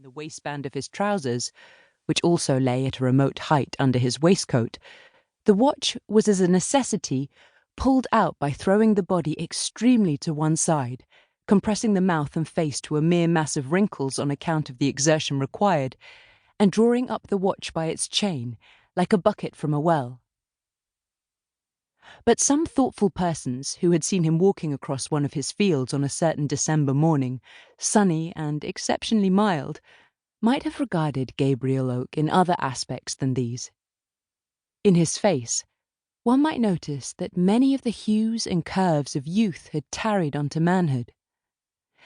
the waistband of his trousers, which also lay at a remote height under his waistcoat, the watch was as a necessity pulled out by throwing the body extremely to one side, compressing the mouth and face to a mere mass of wrinkles on account of the exertion required, and drawing up the watch by its chain, like a bucket from a well. But some thoughtful persons who had seen him walking across one of his fields on a certain December morning, sunny and exceptionally mild, might have regarded Gabriel Oak in other aspects than these. In his face, one might notice that many of the hues and curves of youth had tarried onto manhood.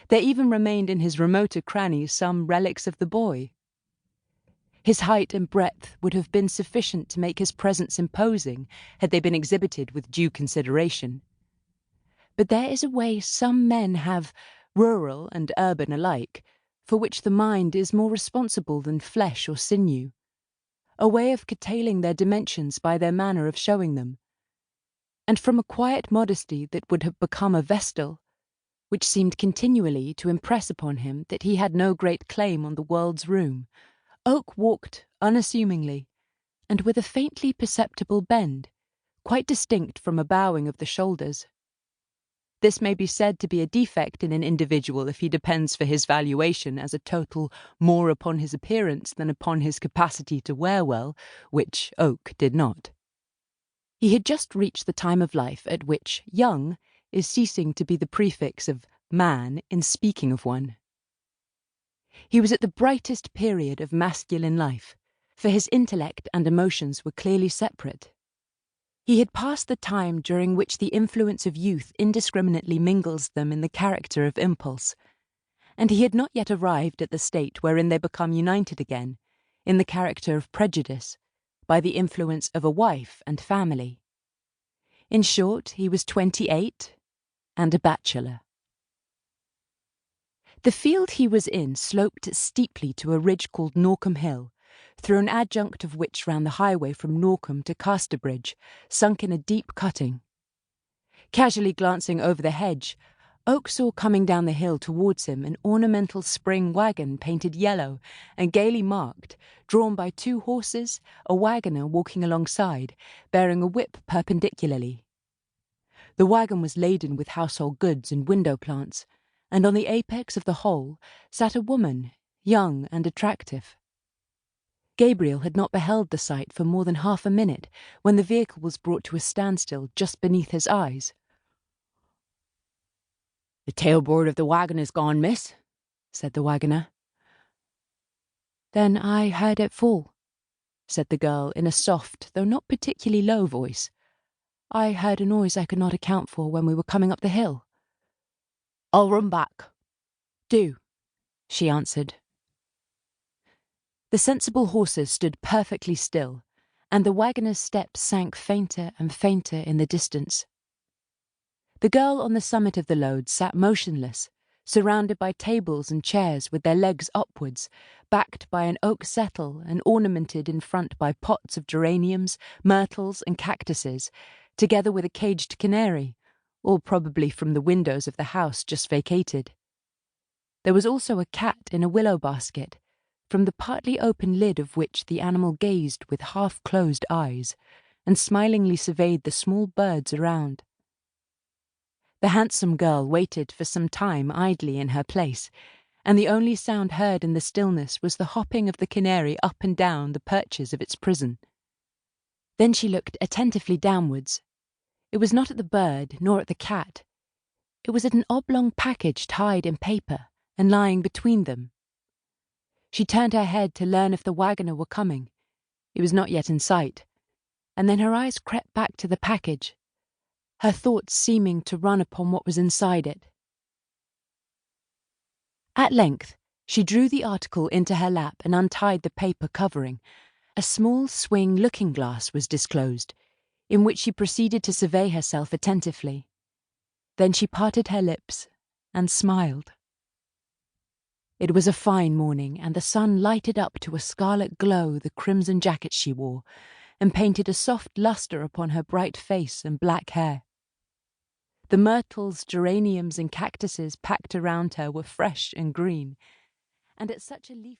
There even remained in his remoter crannies some relics of the boy. His height and breadth would have been sufficient to make his presence imposing had they been exhibited with due consideration. But there is a way some men have, rural and urban alike, for which the mind is more responsible than flesh or sinew, a way of curtailing their dimensions by their manner of showing them, and from a quiet modesty that would have become a vestal, which seemed continually to impress upon him that he had no great claim on the world's room, Oak walked unassumingly, and with a faintly perceptible bend, quite distinct from a bowing of the shoulders. This may be said to be a defect in an individual if he depends for his valuation as a total more upon his appearance than upon his capacity to wear well, which Oak did not. He had just reached the time of life at which young is ceasing to be the prefix of man in speaking of one. He was at the brightest period of masculine life, for his intellect and emotions were clearly separate. He had passed the time during which the influence of youth indiscriminately mingles them in the character of impulse, and he had not yet arrived at the state wherein they become united again, in the character of prejudice, by the influence of a wife and family. In short, he was 28 and a bachelor. The field he was in sloped steeply to a ridge called Norcombe Hill, through an adjunct of which ran the highway from Norcombe to Casterbridge, sunk in a deep cutting. Casually glancing over the hedge, Oak saw coming down the hill towards him an ornamental spring waggon painted yellow and gaily marked, drawn by 2 horses, a waggoner walking alongside, bearing a whip perpendicularly. The waggon was laden with household goods and window plants, and on the apex of the whole sat a woman, young and attractive. Gabriel had not beheld the sight for more than half a minute when the vehicle was brought to a standstill just beneath his eyes. "The tailboard of the waggon is gone, miss," said the waggoner. "Then I heard it fall," said the girl in a soft, though not particularly low voice. "I heard a noise I could not account for when we were coming up the hill." "I'll run back." "Do," she answered. The sensible horses stood perfectly still, and the waggoner's steps sank fainter and fainter in the distance. The girl on the summit of the load sat motionless, surrounded by tables and chairs with their legs upwards, backed by an oak settle and ornamented in front by pots of geraniums, myrtles and cactuses, together with a caged canary, all probably from the windows of the house just vacated. There was also a cat in a willow basket, from the partly open lid of which the animal gazed with half-closed eyes, and smilingly surveyed the small birds around. The handsome girl waited for some time idly in her place, and the only sound heard in the stillness was the hopping of the canary up and down the perches of its prison. Then she looked attentively downwards. It was not at the bird, nor at the cat. It was at an oblong package tied in paper and lying between them. She turned her head to learn if the waggoner were coming. He was not yet in sight, and then her eyes crept back to the package, her thoughts seeming to run upon what was inside it. At length, she drew the article into her lap and untied the paper covering. A small swing looking-glass was disclosed, in which she proceeded to survey herself attentively. Then she parted her lips and smiled. It was a fine morning, and the sun lighted up to a scarlet glow the crimson jacket she wore, and painted a soft lustre upon her bright face and black hair. The myrtles, geraniums, and cactuses packed around her were fresh and green, and at such a leaf